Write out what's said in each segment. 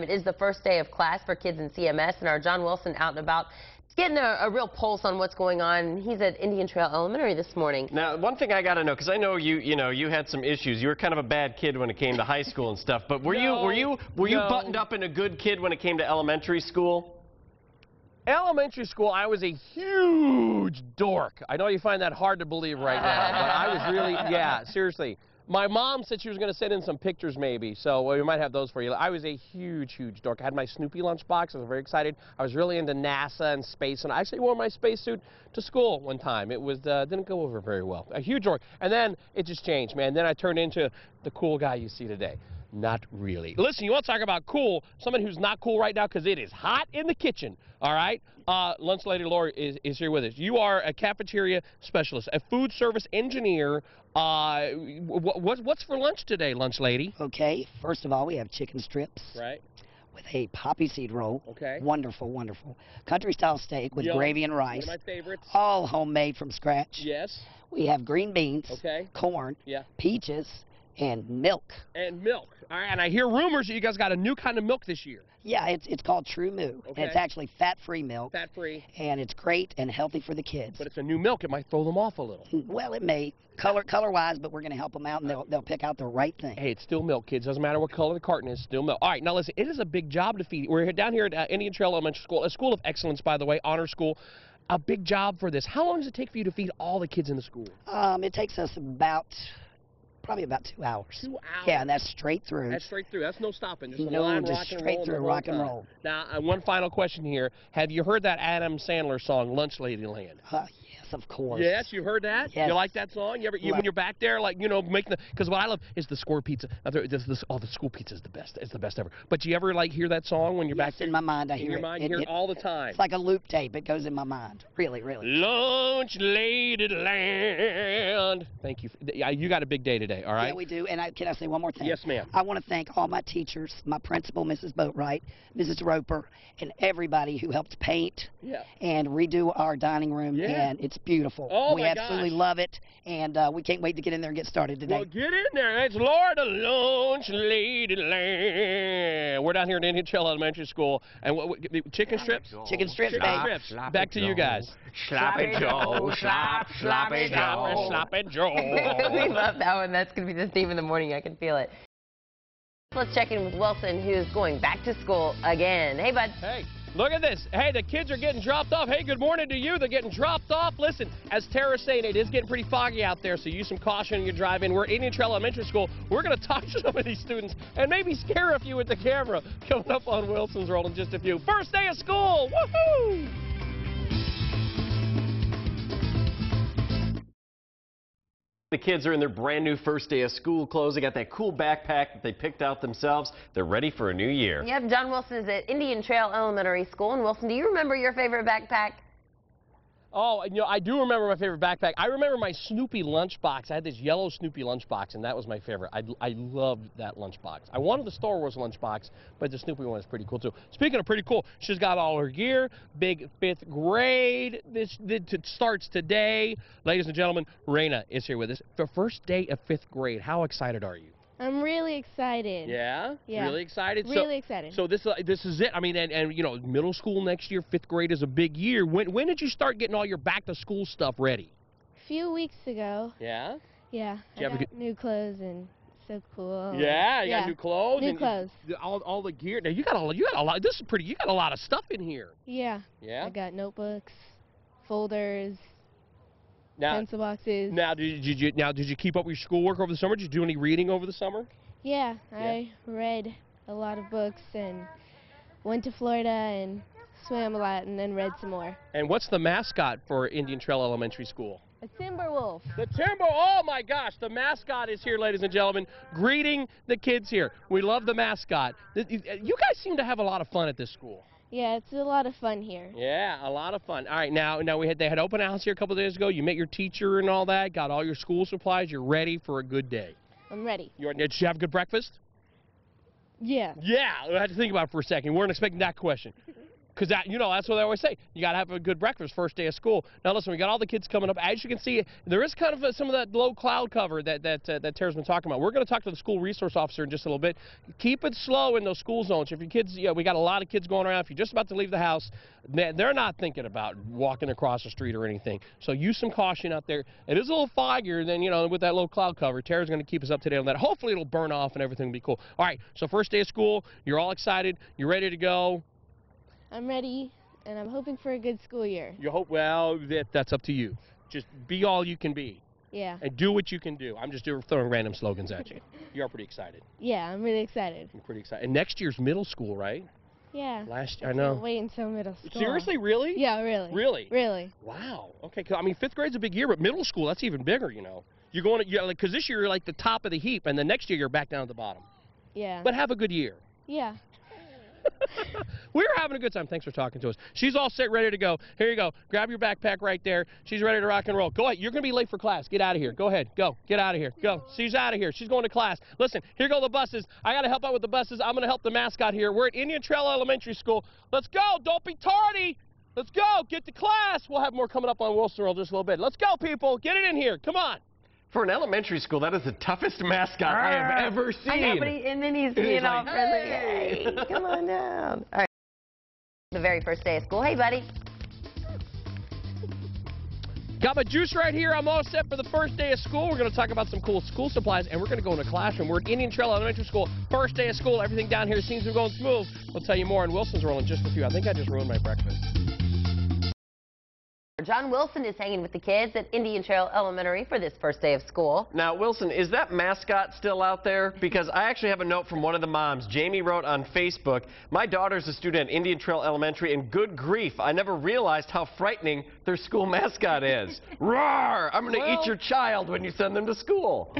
It is the first day of class for kids in CMS, and our John Wilson out and about getting a real pulse on what's going on. He's at Indian Trail Elementary this morning. Now, one thing I got to know, because I know you had some issues. You were kind of a bad kid when it came to high school and stuff. But were you buttoned up and a good kid when it came to elementary school? Elementary school, I was a huge dork. I know you find that hard to believe right now, but I was really, yeah, seriously. My mom said she was going to send in some pictures maybe, so we might have those for you. I was a huge dork. I had my Snoopy lunchbox. I was very excited. I was really into NASA and space, and I actually wore my spacesuit to school one time. It was didn't go over very well. A huge dork. And then it just changed, man. Then I turned into the cool guy you see today. Not really. Listen, you want to talk about cool, somebody who's not cool right now because it is hot in the kitchen, all right? Lunch Lady Laura is here with us. You are a cafeteria specialist, a food service engineer. What's for lunch today, Lunch Lady? Okay, first of all, we have chicken strips. Right. With a poppy seed roll. Okay. Wonderful, wonderful. Country-style steak with gravy and rice. One of my favorites. All homemade from scratch. Yes. We have green beans. Okay. Corn. Yeah. Peaches. And milk. And milk. All right, and I hear rumors that you guys got a new kind of milk this year. Yeah, it's called True Moo. Okay. And it's actually fat-free milk. Fat-free. And it's great and healthy for the kids. But it's a new milk. It might throw them off a little. Well, it may. Color-wise, but we're going to help them out, and they'll pick out the right thing. Hey, it's still milk, kids. Doesn't matter what color the carton is, still milk. All right, now listen, it is a big job to feed. We're down here at Indian Trail Elementary School, a school of excellence, by the way, honor school. A big job for this. How long does it take for you to feed all the kids in the school? It takes us probably about 2 hours. 2 hours? Yeah, and that's straight through. That's straight through. That's no stopping. Just no, line, just straight through, rock and roll. Now, one final question here. Have you heard that Adam Sandler song, Lunch Lady Land? Yes, of course. Yes, you heard that? Yes. You like that song? When you're back there, like, you know, making the, because what I love is the square pizza. The school pizza is the best. It's the best ever. But do you ever, like, hear that song when you're back there? In my mind, I hear it. In your mind, you hear it all the time. It's like a loop tape. It goes in my mind. Really, really. Lunch Lady Land. Thank you. You got a big day today, all right? Yeah, we do. And can I say one more thing? Yes, ma'am. I want to thank all my teachers, my principal, Mrs. Boatwright, Mrs. Roper, and everybody who helped paint and redo our dining room. Yeah. And it's beautiful. Oh, we absolutely love it, and we can't wait to get in there and get started today. Well, get in there. It's Laura, the Lunch Lady Land. We're down here at Indian Trail Elementary School. And chicken strips? Chicken strips, Chicken strips. Back to you guys. Sloppy Joe, sloppy Joe. Sloppy Joe. We love that one. That's going to be the theme in the morning. I can feel it. Let's check in with Wilson, who's going back to school again. Hey, bud. Hey. Look at this. Hey, the kids are getting dropped off. Hey, good morning to you. They're getting dropped off. Listen, as Tara's saying, it is getting pretty foggy out there, so use some caution when you drive in. We're at Indian Trail Elementary School. We're going to talk to some of these students and maybe scare a few with the camera. Coming up on Wilson's Roll in just a few. First day of school. Woohoo! The kids are in their brand new first day of school clothes. They got that cool backpack that they picked out themselves. They're ready for a new year. Yep, John Wilson is at Indian Trail Elementary School. And Wilson, do you remember your favorite backpack? Oh, you know, I do remember my favorite backpack. I remember my Snoopy lunchbox. I had this yellow Snoopy lunchbox, and that was my favorite. I loved that lunchbox. I wanted the Star Wars lunchbox, but the Snoopy one is pretty cool, too. Speaking of pretty cool, she's got all her gear. Big 5th grade. This starts today. Ladies and gentlemen, Raina is here with us. The first day of 5th grade. How excited are you? I'm really excited. Yeah? Yeah. Really excited? Really excited. So this is it. I mean, and you know, middle school next year, 5th grade is a big year. When did you start getting all your back-to-school stuff ready? A few weeks ago. Yeah? Yeah. I got new clothes and so cool. Yeah, you got new clothes. New clothes. All the gear. Now you got a lot. This is pretty. You got a lot of stuff in here. Yeah. Yeah. I got notebooks, folders. Now, pencil boxes. Now, did you keep up with your schoolwork over the summer? Did you do any reading over the summer? Yeah, I read a lot of books and went to Florida and swam a lot and then read some more. And what's the mascot for Indian Trail Elementary School? A Timberwolf. The oh my gosh, the mascot is here, ladies and gentlemen, greeting the kids here. We love the mascot. You guys seem to have a lot of fun at this school. Yeah, it's a lot of fun here. Yeah, a lot of fun. All right, now they had open house here a couple of days ago. You met your teacher and all that, got all your school supplies. You're ready for a good day. I'm ready. Did you have a good breakfast? Yeah. Yeah, I had to think about it for a second. We weren't expecting that question. Because that's what I always say. You got to have a good breakfast first day of school. Now listen, we got all the kids coming up. As you can see, there is kind of some of that low cloud cover that Tara's been talking about. We're going to talk to the school resource officer in just a little bit. Keep it slow in those school zones. If your kids, we got a lot of kids going around. If you're just about to leave the house, they're not thinking about walking across the street or anything. So use some caution out there. It is a little foggier than, with that low cloud cover. Tara's going to keep us up to date on that. Hopefully it'll burn off and everything will be cool. All right, so first day of school, you're all excited. You're ready to go. I'm ready, and I'm hoping for a good school year. You hope, well, that's up to you. Just be all you can be. Yeah. And do what you can do. I'm just throwing random slogans at you. You are pretty excited. Yeah, I'm really excited. I'm pretty excited. And next year's middle school, right? Yeah. I know. Wait until middle school. Seriously, really? Yeah, really. Really? Really. Wow. Okay, I mean, 5th grade's a big year, but middle school, that's even bigger, You're going to, because this year you're like the top of the heap, and the next year you're back down at the bottom. Yeah. But have a good year. Yeah. We're having a good time. Thanks for talking to us. She's all set, ready to go. Here you go. Grab your backpack right there. She's ready to rock and roll. Go ahead. You're going to be late for class. Get out of here. Go ahead. Go. Get out of here. Go. She's out of here. She's going to class. Listen, here go the buses. I got to help out with the buses. I'm going to help the mascot here. We're at Indian Trail Elementary School. Let's go. Don't be tardy. Let's go. Get to class. We'll have more coming up on Wilson Road just a little bit. Let's go, people. Get it in here. Come on. For an elementary school, that is the toughest mascot I have ever seen. I know, and then he's being all friendly. Hey, come on down. All right. The very first day of school. Hey, buddy. Got my juice right here. I'm all set for the first day of school. We're going to talk about some cool school supplies, and we're going to go in a classroom. We're at Indian Trail Elementary School. First day of school. Everything down here seems to be going smooth. We'll tell you more on Wilson's Roll in just a few. I think I just ruined my breakfast. John Wilson is hanging with the kids at Indian Trail Elementary for this first day of school. Now, Wilson, is that mascot still out there? Because I actually have a note from one of the moms. Jamie wrote on Facebook, my daughter's a student at Indian Trail Elementary, and good grief, I never realized how frightening their school mascot is. Roar! I'm going to eat your child when you send them to school.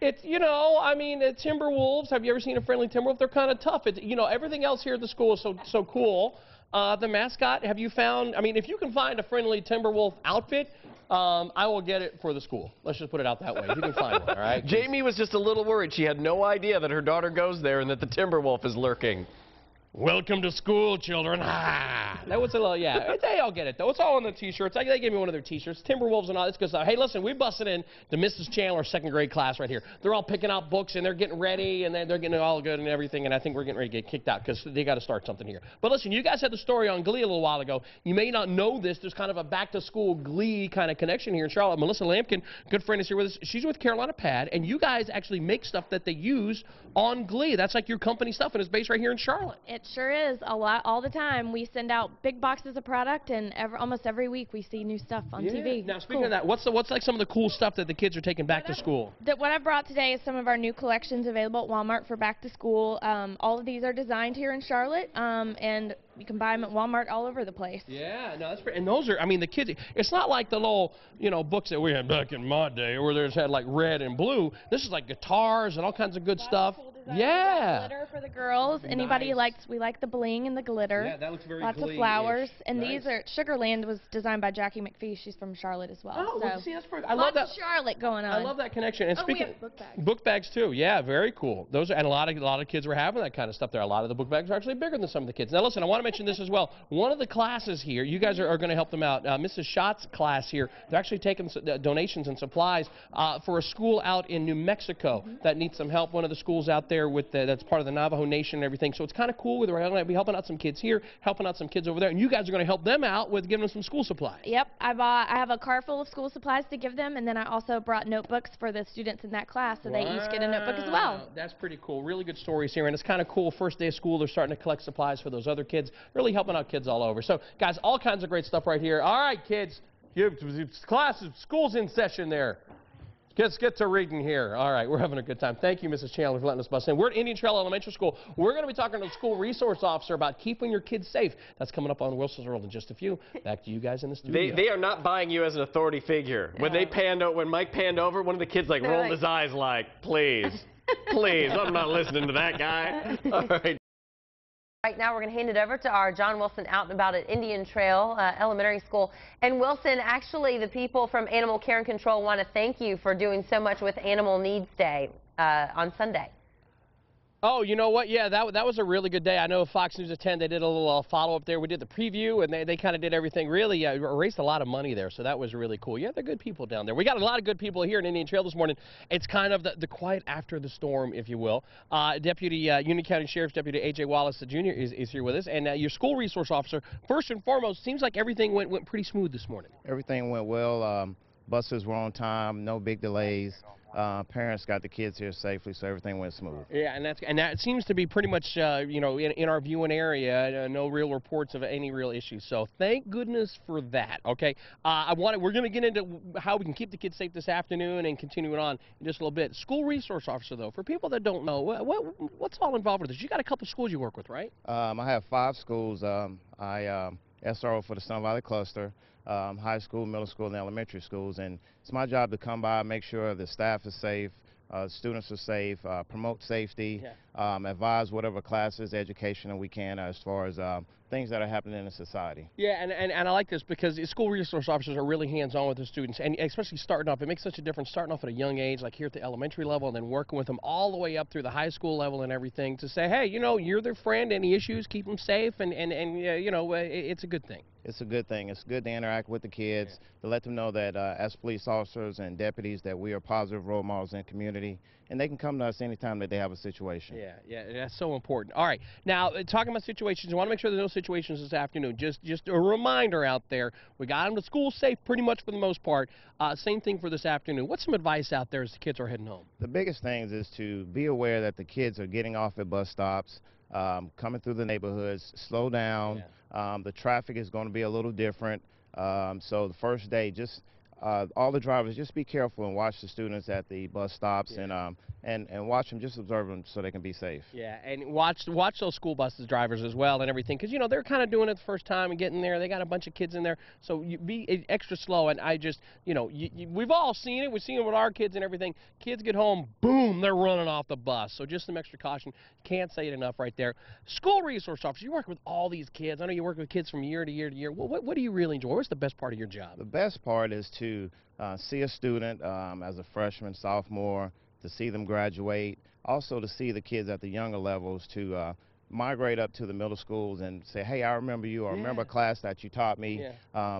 It's, I mean, Timberwolves. Have you ever seen a friendly Timberwolf? They're kind of tough. It's, everything else here at the school is so cool. The mascot, have you found, I mean, if you can find a friendly Timberwolf outfit, I will get it for the school. Let's just put it out that way. If you can find one, all right? Jamie was just a little worried. She had no idea that her daughter goes there and that the Timberwolf is lurking. Welcome to school, children. Ah, that was a little, yeah. They all get it, though. It's all on the T-shirts. They gave me one of their T-shirts. Timberwolves and all this good stuff. Hey, listen, we busted in to Mrs. Chandler's 2nd grade class right here. They're all picking out books, and they're getting ready, and they're getting it all good and everything, and I think we're getting ready to get kicked out because they got to start something here. But listen, you guys had the story on Glee a little while ago. You may not know this. There's kind of a back-to-school Glee kind of connection here in Charlotte. Melissa Lampkin, good friend, is here with us. She's with Carolina Pad, and you guys actually make stuff that they use on Glee. That's like your company stuff, and it's based right here in Charlotte. It sure is. All the time. We send out big boxes of product, and almost every week we see new stuff on TV. Now, speaking of that, what's like some of the cool stuff that the kids are taking back to school? What I brought today is some of our new collections available at Walmart for back to school. All of these are designed here in Charlotte, and you can buy them at Walmart all over the place. Yeah, no, that's great. And those are, I mean, the kids, it's not like the little, books that we had back in my day where there's had like red and blue. This is like guitars and all kinds of good stuff. Yeah. Glitter for the girls. Anybody we like the bling and the glitter. Yeah, that looks very Lots of flowers. And these are, Sugarland was designed by Jackie McPhee. She's from Charlotte as well. Oh, so see, that's pretty, I love that. Lots of Charlotte going on. I love that connection. And speaking we have book bags. Book bags too. Yeah, very cool. Those are, and a lot of kids were having that kind of stuff there. A lot of the book bags are actually bigger than some of the kids. Now listen, I want to mention this as well. One of the classes here, you guys are going to help them out. Mrs. Schott's class here, they're actually taking donations and supplies for a school out in New Mexico that needs some help. One of the schools out there with that's part of the Navajo Nation and everything. So it's kind of cool. We're going to be helping out some kids here, helping out some kids over there, and you guys are going to help them out with giving them some school supplies. Yep, I have a car full of school supplies to give them, and then I also brought notebooks for the students in that class, so they each get a notebook as well. That's pretty cool. Really good stories here, and it's kind of cool. First day of school, they're starting to collect supplies for those other kids, really helping out kids all over. So, guys, all kinds of great stuff right here. All right, kids, school's in session there. Let's get to reading here. All right, we're having a good time. Thank you, Mrs. Chandler, for letting us bust in. We're at Indian Trail Elementary School. We're going to be talking to the school resource officer about keeping your kids safe. That's coming up on Wilson's World in just a few. Back to you guys in the studio. They are not buying you as an authority figure. When when Mike panned over, one of the kids rolled his eyes like, please, please, I'm not listening to that guy. All right. Right now, we're going to hand it over to our John Wilson out and about at Indian Trail Elementary School. And Wilson, actually, the people from Animal Care and Control want to thank you for doing so much with Animal Needs Day on Sunday. Oh, you know what? Yeah, that was a really good day. I know Fox News at 10, they did a little follow-up there. We did the preview, and they kind of did everything. Really raised a lot of money there, so that was really cool. Yeah, they're good people down there. We got a lot of good people here in Indian Trail this morning. It's kind of the quiet after the storm, if you will. Deputy Union County Sheriff's Deputy A.J. Wallace Jr. is here with us, and your school resource officer. First and foremost, seems like everything went pretty smooth this morning. Everything went well. Buses were on time, no big delays. Parents got the kids here safely, so everything went smooth. Yeah, and that seems to be pretty much you know, in our viewing area, no real reports of any real issues. So thank goodness for that. Okay, we're going to get into how we can keep the kids safe this afternoon and continue it on in just a little bit. School resource officer, though, for people that don't know, what's all involved with this? You got a couple schools you work with, right? I have 5 schools. I SRO for the Sun Valley Cluster. High school, middle school, and elementary schools, and it's my job to come by, make sure the staff is safe, students are safe, promote safety, advise whatever classes, education we can as far as things that are happening in the society. Yeah, and I like this because school resource officers are really hands-on with the students, and especially starting off, it makes such a difference starting off at a young age, like here at the elementary level, and then working with them all the way up through the high school level and everything to say, hey, you know, you're their friend, any issues, keep them safe, and you know, it's a good thing. It's a good thing. It's good to interact with the kids, to let them know that as police officers and deputies that we are positive role models in the community, and they can come to us anytime that they have a situation. Yeah, that's so important. All right, now talking about situations, I want to make sure there's no situations this afternoon. Just a reminder out there, we got them to school safe pretty much for the most part. Same thing for this afternoon. What's some advice out there as the kids are heading home? The biggest things is to be aware that the kids are getting off at bus stops, coming through the neighborhoods, slow down. The traffic is going to be a little different. So the first day, just all the drivers, just be careful and watch the students at the bus stops and watch them, just observe them so they can be safe. Yeah, and watch those school buses drivers as well and everything, because, you know, they're kind of doing it the first time and getting there. They got a bunch of kids in there, so you be extra slow. And I just, you know, we've all seen it. We've seen it with our kids and everything. Kids get home, boom, they're running off the bus. So just some extra caution. Can't say it enough right there. School resource officer, you work with all these kids. I know you work with kids from year to year to year. What do you really enjoy? What's the best part of your job? The best part is to see a student as a freshman, sophomore, to see them graduate, also to see the kids at the younger levels to migrate up to the middle schools and say, hey, I remember you, or remember a class that you taught me.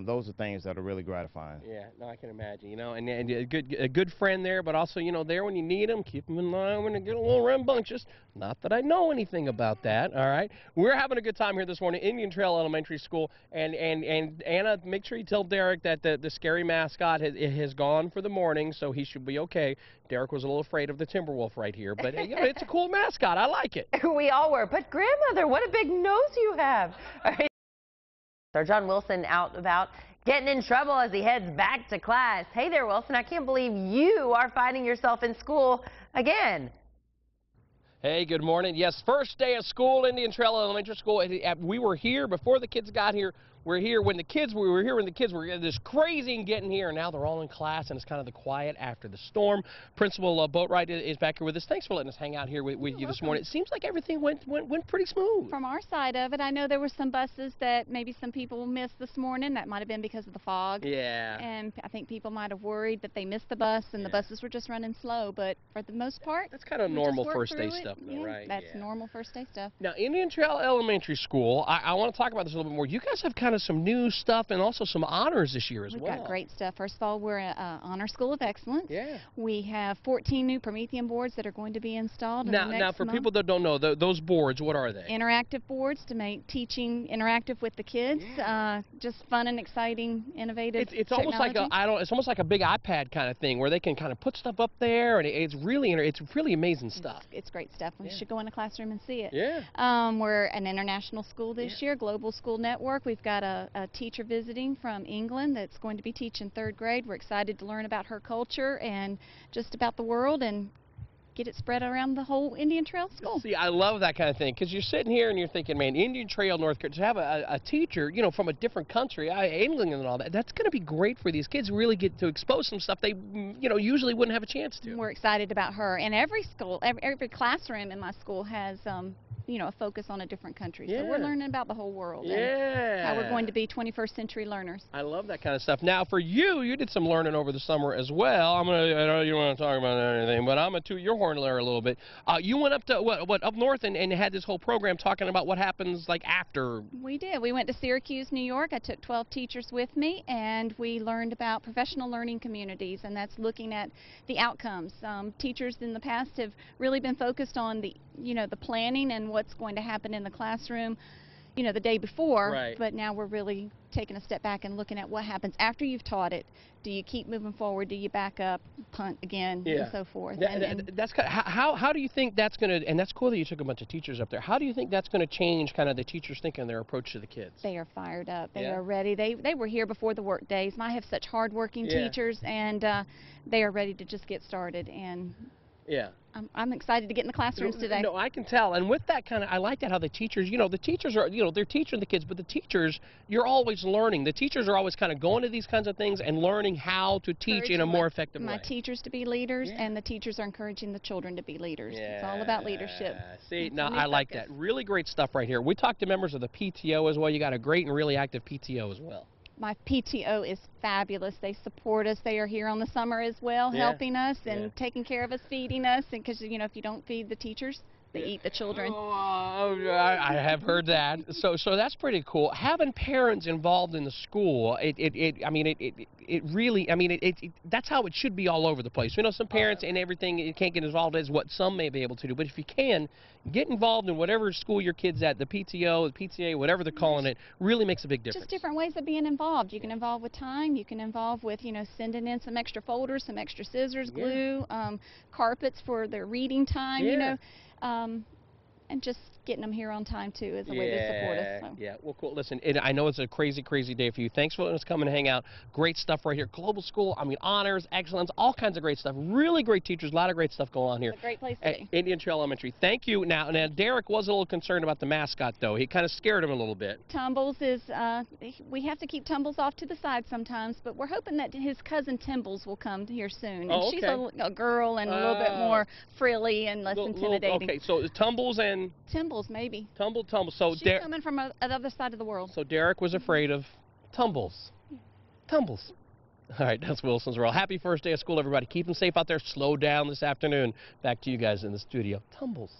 Those are things that are really gratifying. Yeah, no, I can imagine, you know, and a good friend there, but also, you know, there when you need them, keep them in line when they get a little rambunctious. Not that I know anything about that, all right? We're having a good time here this morning, Indian Trail Elementary School, and Anna, make sure you tell Derek that the scary mascot has gone for the morning, so he should be okay. Derek was a little afraid of the Timberwolf right here, but you know, it's a cool mascot. I like it. We all were, but grandmother, what a big nose you have. All right. Our John Wilson out about getting in trouble as he heads back to class. Hey there, Wilson, I can't believe you are finding yourself in school again. Hey, good morning. Yes, first day of school, Indian Trail Elementary School. We were here before the kids got here. We were here when the kids were just crazy and getting here, and now they're all in class, and it's kind of the quiet after the storm. Principal Boatwright is back here with us. Thanks for letting us hang out here with you this morning. It seems like everything went pretty smooth. From our side of it, I know there were some buses that maybe some people missed this morning. That might have been because of the fog. Yeah. And I think people might have worried that they missed the bus and the buses were just running slow. But for the most part, that's kind of normal first day stuff, though, right? That's normal first day stuff. Now, Indian Trail Elementary School, I want to talk about this a little bit more. You guys have kind of some new stuff and also some honors this year as well. We've got great stuff. First of all, we're an honor school of excellence. Yeah. We have 14 new Promethean boards that are going to be installed. Now, for people that don't know, those boards, what are they? Interactive boards to make teaching interactive with the kids. Just fun and exciting, innovative. It's almost like it's almost like a big iPad kind of thing where they can kind of put stuff up there, and it's really amazing stuff. It's great stuff. We should go in a classroom and see it. Yeah. We're an international school this year, Global School Network. We've got a teacher visiting from England that's going to be teaching 3rd grade. We're excited to learn about her culture and just about the world and get it spread around the whole Indian Trail School. See, I love that kind of thing, because you're sitting here and you're thinking, man, Indian Trail, North Carolina, to have a teacher, you know, from a different country, England and all that, that's going to be great for these kids. Really get to expose some stuff they, you know, usually wouldn't have a chance to. We're excited about her. And every school, every classroom in my school has you know, a focus on a different country. Yeah. So we're learning about the whole world Yeah. and how we're going to be 21st century learners. I love that kind of stuff. Now, for you, you did some learning over the summer as well. I know you don't want to talk about anything, but I'm going to toot your horn there a little bit. You went up to, up north and had this whole program talking about what happens, like, after. We did. We went to Syracuse, New York. I took 12 teachers with me, and we learned about professional learning communities, and that's looking at the outcomes. Teachers in the past have really been focused on the, you know, the planning and what's going to happen in the classroom, you know, the day before. Right. But now we're really taking a step back and looking at what happens after you've taught it. Do you keep moving forward? Do you back up, punt again, and so forth? That's kind of, how do you think that's going to, and that's cool that you took a bunch of teachers up there. How do you think that's going to change kind of the teachers thinking their approach to the kids? They are fired up. They Yeah. are ready. They were here before the work days. I have such hardworking Yeah. teachers, and they are ready to just get started. And Yeah. I'm excited to get in the classrooms today. No, I can tell. And with that kind of, I like that how the teachers, you know, the teachers are, you know, they're teaching the kids, but the teachers, you're always learning. The teachers are always kind of going to these kinds of things and learning how to teach in a more effective way. My teachers to be leaders, Yeah. and the teachers are encouraging the children to be leaders. It's all about leadership. See, That's now a new I like focus. that. Really great stuff right here. We talked to members of the PTO as well. You got a great and really active PTO as well. My PTO is fabulous. They support us. They are here on the summer as well, Yeah. helping us and Yeah. taking care of us, feeding us. And because, you know, if you don't feed the teachers, they eat the children. Oh, I have heard that. So that's pretty cool. Having parents involved in the school, it really, that's how it should be all over the place. You know, some parents and everything you can't get involved as what some may be able to do, but if you can, get involved in whatever school your kid's at, the PTO, the PTA, whatever they're calling it, really makes a big difference. Just different ways of being involved. You can involve with time. You can involve with, you know, sending in some extra folders, some extra scissors, glue, carpets for their reading time, you know, and just getting them here on time too is a way to support us. So. Yeah, well, cool. Listen, I know it's a crazy, crazy day for you. Thanks for letting us come and hang out. Great stuff right here. Global school, honors, excellence, all kinds of great stuff. Really great teachers, a lot of great stuff going on here. It's a great place to be. Indian Trail Elementary. Thank you. Now, Derek was a little concerned about the mascot, though. He kind of scared him a little bit. Tumbles is, we have to keep Tumbles off to the side sometimes, but we're hoping that his cousin Timbles will come here soon. Oh, and she's a girl and a little bit more frilly and less intimidating. Okay, so Tumbles and... Tumbles, maybe. Tumble. So She's coming from the other side of the world. So Derek was afraid of Tumbles. Tumbles. All right, that's Wilson's World. Happy first day of school, everybody. Keep them safe out there. Slow down this afternoon. Back to you guys in the studio. Tumbles.